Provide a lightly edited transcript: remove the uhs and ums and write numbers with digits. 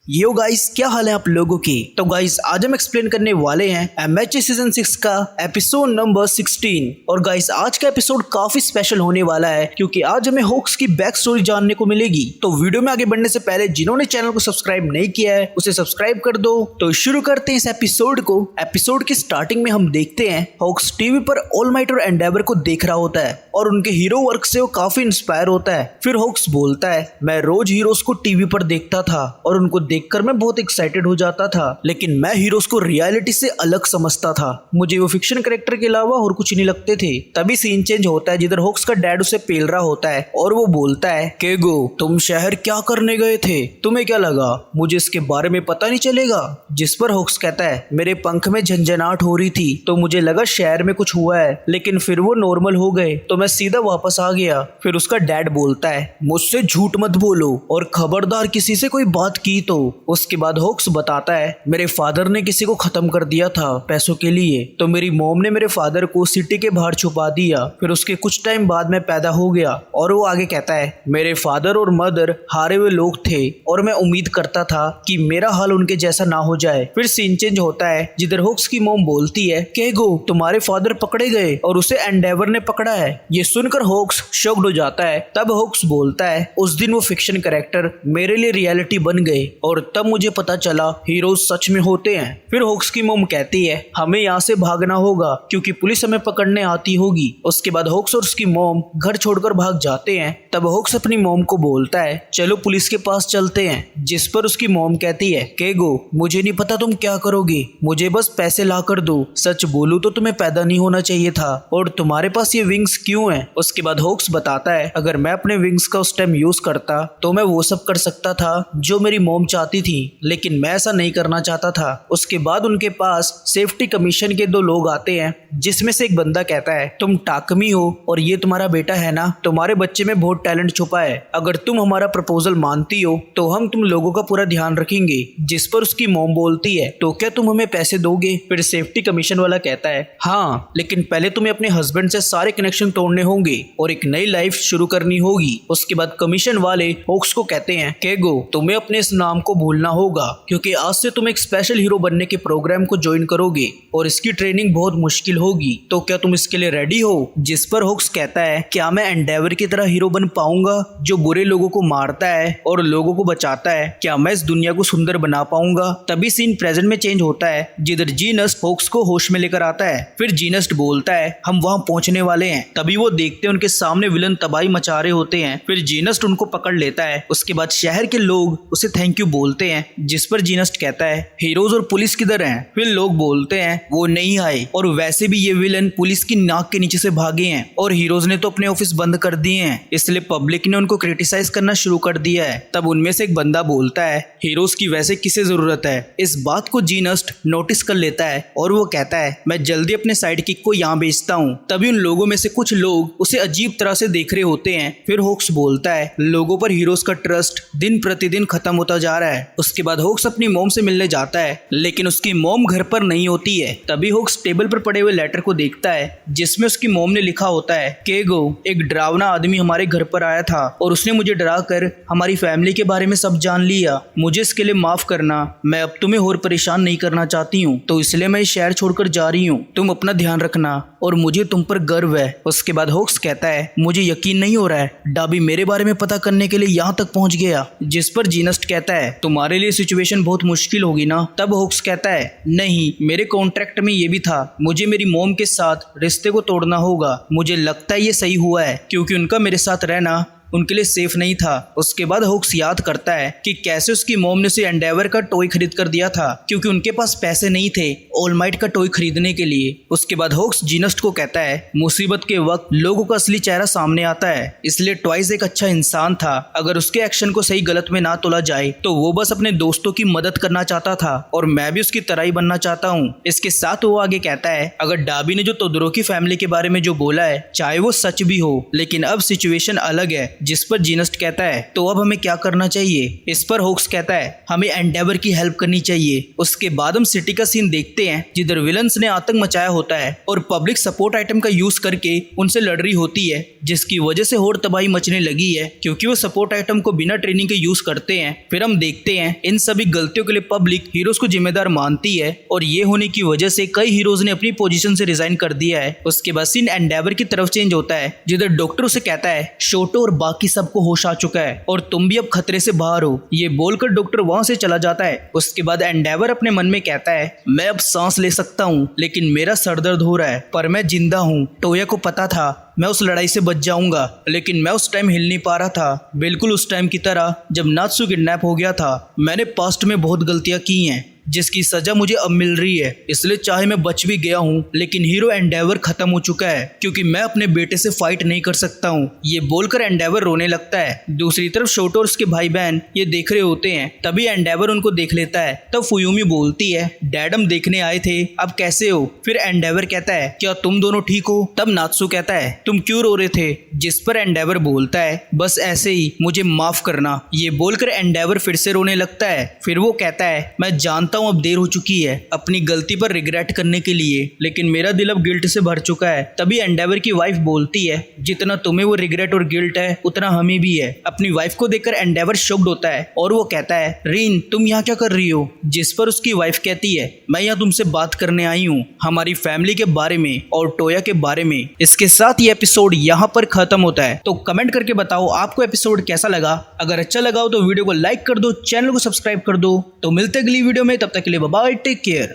Yo guys, क्या हाल है आप लोगों की। तो गाइस, आज हम एक्सप्लेन करने वाले हैं एमएचए सीजन 6 का एपिसोड नंबर 16। और गाइस, आज का एपिसोड काफी स्पेशल होने वाला है क्योंकि आज हमें होक्स की बैक स्टोरी जानने को मिलेगी। तो वीडियो में आगे बढ़ने से पहले जिन्होंने चैनल को सब्सक्राइब नहीं किया है उसे सब्सक्राइब कर दो। तो शुरू करते हैं इस एपिसोड को। एपिसोड की स्टार्टिंग में हम देखते हैं होक्स टीवी पर ऑल माइट और एंडेवर को देख रहा होता है और उनके हीरो वर्क से वो काफी इंस्पायर होता है। फिर होक्स बोलता है, मैं रोज हीरोज को टीवी पर देखता था और उनको देखकर मैं बहुत एक्साइटेड हो जाता था, लेकिन मैं हीरोज को रियलिटी से अलग समझता था। मुझे वो फिक्शन कैरेक्टर के अलावा और कुछ नहीं लगते थे। तभी सीन चेंज होता है जिधर होक्स का डैड उसे पेल रहा होता है और वो बोलता है, केगो तुम शहर क्या करने गए थे, तुम्हें क्या लगा मुझे इसके बारे में पता नहीं चलेगा। जिस पर होक्स कहता है, मेरे पंख में झंझनाहट हो रही थी तो मुझे लगा शहर में कुछ हुआ है, लेकिन फिर वो नॉर्मल हो गए तो मैं सीधा वापस आ गया। फिर उसका डैड बोलता है, मुझसे झूठ मत बोलो और खबरदार किसी से कोई बात की तो। उसके बाद होक्स बताता है, मेरे फादर ने किसी को खत्म कर दिया था पैसों के लिए, तो मेरी मॉम ने मेरे फादर को सिटी के बाहर छुपा दिया। फिर उसके कुछ टाइम बाद मैं पैदा हो गया। और वो आगे कहता है, मेरे फादर और मदर हारे हुए लोग थे और मैं उम्मीद करता था कि मेरा हाल उनके जैसा ना हो जाए। फिर सीन चेंज होता है जिधर होक्स की मॉम बोलती है, केगो तुम्हारे फादर पकड़े गए और उसे एंडेवर ने पकड़ा है। ये सुनकर होक्स शॉक्ड हो जाता है। तब होक्स बोलता है, उस दिन वो फिक्शन कैरेक्टर मेरे लिए रियलिटी बन गए और तब मुझे पता चला हीरोज सच में होते हैं। फिर होक्स की मॉम कहती है, हमें यहाँ से भागना होगा क्योंकि पुलिस हमें पकड़ने आती होगी। उसके बाद होक्स और उसकी मॉम घर छोड़कर भाग जाते हैं। तब होक्स अपनी मॉम को बोलता है, चलो पुलिस के पास चलते हैं। जिस पर उसकी मॉम कहती है, केगो मुझे नहीं पता तुम क्या करोगे, मुझे बस पैसे ला कर दो। सच बोलूं तो तुम्हें पैदा नहीं होना चाहिए था और तुम्हारे पास ये विंग्स क्यों हैं। उसके बाद होक्स बताता है, अगर मैं अपने विंग्स का उस टाइम यूज करता तो मैं वो सब कर सकता था जो मेरी मॉम चाहती थी, लेकिन मैं ऐसा नहीं करना चाहता था। उसके बाद उनके पास सेफ्टी कमीशन के 2 लोग आते हैं जिसमें से एक बंदा कहता है, तुम टाकमी हो और ये तुम्हारा बेटा है ना, तुम्हारे बच्चे में बहुत टैलेंट छुपा है, अगर तुम हमारा प्रपोजल मानती हो तो हम तुम लोगों का पूरा ध्यान रखेंगे। जिस पर उसकी मॉम बोलती है, तो क्या तुम हमें पैसे दोगे। फिर सेफ्टी कमीशन वाला कहता है, हाँ लेकिन पहले तुम्हें अपने हस्बैंड से सारे कनेक्शन तोड़ने होंगे और एक नई लाइफ शुरू करनी होगी। उसके बाद कमीशन वाले होक्स को कहते हैं, केगो तुम्हें अपने इस नाम को भूलना होगा क्योंकि आज से तुम एक स्पेशल हीरो बनने के प्रोग्राम को ज्वाइन करोगे और इसकी ट्रेनिंग बहुत मुश्किल होगी, तो क्या तुम इसके लिए रेडी हो। जिस पर होक्स कहता है, क्या मैं एंडेवर की तरह हीरो बन पाऊंगा जो बुरे लोगों को मारता है और लोगों को बचाता है, क्या मैं इस दुनिया को सुंदर बना पाऊंगा। तभी सीन प्रेजेंट में चेंज होता है जिधर जीनस्ट होक्स को होश में लेकर आता है। फिर जीनस्ट बोलता है, हम वहां पहुंचने वाले हैं। तभी वो देखते हैं उनके सामने विलन तबाही मचा रहे होते हैं। फिर जीनस्ट उनको पकड़ लेता है। उसके बाद शहर के लोग उसे थैंक यू बोलते हैं। जिस पर जीनस्ट कहता है, हीरोज और पुलिस किधर हैं। फिर लोग बोलते हैं, वो नहीं आए और वैसे भी ये विलन पुलिस की नाक के नीचे से भागे हैं और हीरोज ने तो अपने ऑफिस बंद कर दिए हैं, इसलिए पब्लिक ने उनको क्रिटिसाइज करना शुरू कर दिया है। तब उनमें से एक बंदा बोलता है, हीरोज की वैसे किसे जरूरत है। इस बात को जीनस्ट नोटिस कर लेता है और वो कहता है, मैं जल्दी अपने साइड किक को यहाँ भेजता हूँ। तभी उन लोगों में से कुछ लोग उसे अजीब तरह से देख रहे होते हैं। फिर होक्स बोलता है, लोगों पर हीरोज का ट्रस्ट दिन प्रतिदिन खत्म होता जा रहा है। उसके बाद होक्स अपनी मॉम से मिलने जाता है, लेकिन उसकी मॉम घर पर नहीं होती है। तभी होक्स टेबल पर पड़े हुए लेटर को देखता है जिसमें उसकी मॉम ने लिखा होता है, केगो एक डरावना आदमी हमारे घर पर आया था और उसने मुझे डरा कर हमारी फैमिली के बारे में सब जान लिया, मुझे इसके लिए माफ करना, मैं अब तुम्हें और परेशान नहीं करना चाहती हूँ, तो इसलिए मैं शहर छोड़कर जा रही हूँ, तुम अपना ध्यान रखना और मुझे तुम पर गर्व है। उसके बाद होक्स कहता है, मुझे यकीन नहीं हो रहा है डाबी मेरे बारे में पता करने के लिए यहाँ तक पहुँच गया। जिस पर जीनस्ट कहता है, तुम्हारे लिए सिचुएशन बहुत मुश्किल होगी ना। तब होक्स कहता है, नहीं मेरे कॉन्ट्रैक्ट में ये भी था, मुझे मेरी मॉम के साथ रिश्ते को तोड़ना होगा। मुझे लगता है ये सही हुआ है क्योंकि उनका मेरे साथ रहना उनके लिए सेफ नहीं था। उसके बाद होक्स याद करता है कि कैसे उसकी मॉम ने उसे एंडेवर का टॉय खरीद कर दिया था क्योंकि उनके पास पैसे नहीं थे ऑल माइट का टॉय खरीदने के लिए। उसके बाद होक्स जीनस्ट को कहता है, मुसीबत के वक्त लोगों का असली चेहरा सामने आता है, इसलिए टॉयज एक अच्छा इंसान था। अगर उसके एक्शन को सही गलत में ना तोला जाए तो वो बस अपने दोस्तों की मदद करना चाहता था और मैं भी उसकी तरह ही बनना चाहता हूँ। इसके साथ वो आगे कहता है, अगर डाबी ने जो तोदरो की फैमिली के बारे में जो बोला है चाहे वो सच भी हो, लेकिन अब सिचुएशन अलग है। जिस पर जीनस्ट कहता है तो अब हमें क्या करना चाहिए। इस पर होक्स कहता है हमें एंडेवर की हेल्प करनी चाहिए। उसके बाद हम सिटी का सीन देखते हैं जिधर विलन्स ने आतंक मचाया होता है और पब्लिक सपोर्ट आइटम का यूज करके उनसे लड़ रही होती है, जिसकी वजह से और तबाही मचने लगी है क्योंकि वो सपोर्ट आइटम को बिना ट्रेनिंग के यूज करते हैं। फिर हम देखते हैं इन सभी गलतियों के लिए पब्लिक हीरोज को जिम्मेदार मानती है और ये होने की वजह से कई हीरोज ने अपनी पोजीशन से रिजाइन कर दिया है। उसके बाद सीन एंडेवर की तरफ चेंज होता है जिधर डॉक्टर उसे कहता है शोटो और बाकी सबको होश आ चुका है और तुम भी अब खतरे से बाहर हो। ये बोलकर डॉक्टर वहां से चला जाता है। उसके बाद एंडेवर अपने मन में कहता है मैं अब सांस ले सकता हूँ लेकिन मेरा सर दर्द हो रहा है, पर मैं जिंदा हूँ। टोया को पता था मैं उस लड़ाई से बच जाऊंगा, लेकिन मैं उस टाइम हिल नहीं पा रहा था, बिल्कुल उस टाइम की तरह जब नात्सु किडनैप हो गया था। मैंने पास्ट में बहुत गलतियां की हैं जिसकी सजा मुझे अब मिल रही है, इसलिए चाहे मैं बच भी गया हूँ लेकिन हीरो एंडेवर खत्म हो चुका है क्योंकि मैं अपने बेटे से फाइट नहीं कर सकता हूँ। ये बोलकर एंडेवर रोने लगता है। दूसरी तरफ शोटो और उसके भाई बहन ये देख रहे होते हैं, तभी एंडेवर उनको देख लेता है। तब फुयूमी बोलती है डैड हम देखने आए थे, अब कैसे हो। फिर एंडेवर कहता है क्या तुम दोनों ठीक हो। तब नात्सु कहता है तुम क्यों रो रहे थे, जिस पर एंडेवर बोलता है बस ऐसे ही, मुझे माफ करना। ये बोलकर एंडेवर फिर से रोने लगता है। फिर वो कहता है मैं जानता हूँ अब देर हो चुकी है अपनी गलती पर रिग्रेट करने के लिए, लेकिन मेरा दिल अब गिल्ट से भर चुका है। तभी एंडेवर की वाइफ बोलती है जितना तुम्हें वो रिग्रेट और गिल्ट है उतना हमें भी है। अपनी वाइफ को देखकर एंडेवर शॉक्ड होता है और वो कहता है रीन तुम यहाँ क्या कर रही हो। जिस पर उसकी वाइफ कहती है मैं यहाँ तुमसे बात करने आई हूँ हमारी फैमिली के बारे में और टोया के बारे में। इसके साथ ये एपिसोड यहाँ पर खत्म होता है। तो कमेंट करके बताओ आपको एपिसोड कैसा लगा। अगर अच्छा लगा हो तो वीडियो को लाइक कर दो, चैनल को सब्सक्राइब कर दो। तो मिलते अगली वीडियो में, तब तक के लिए बाय बाय, टेक केयर।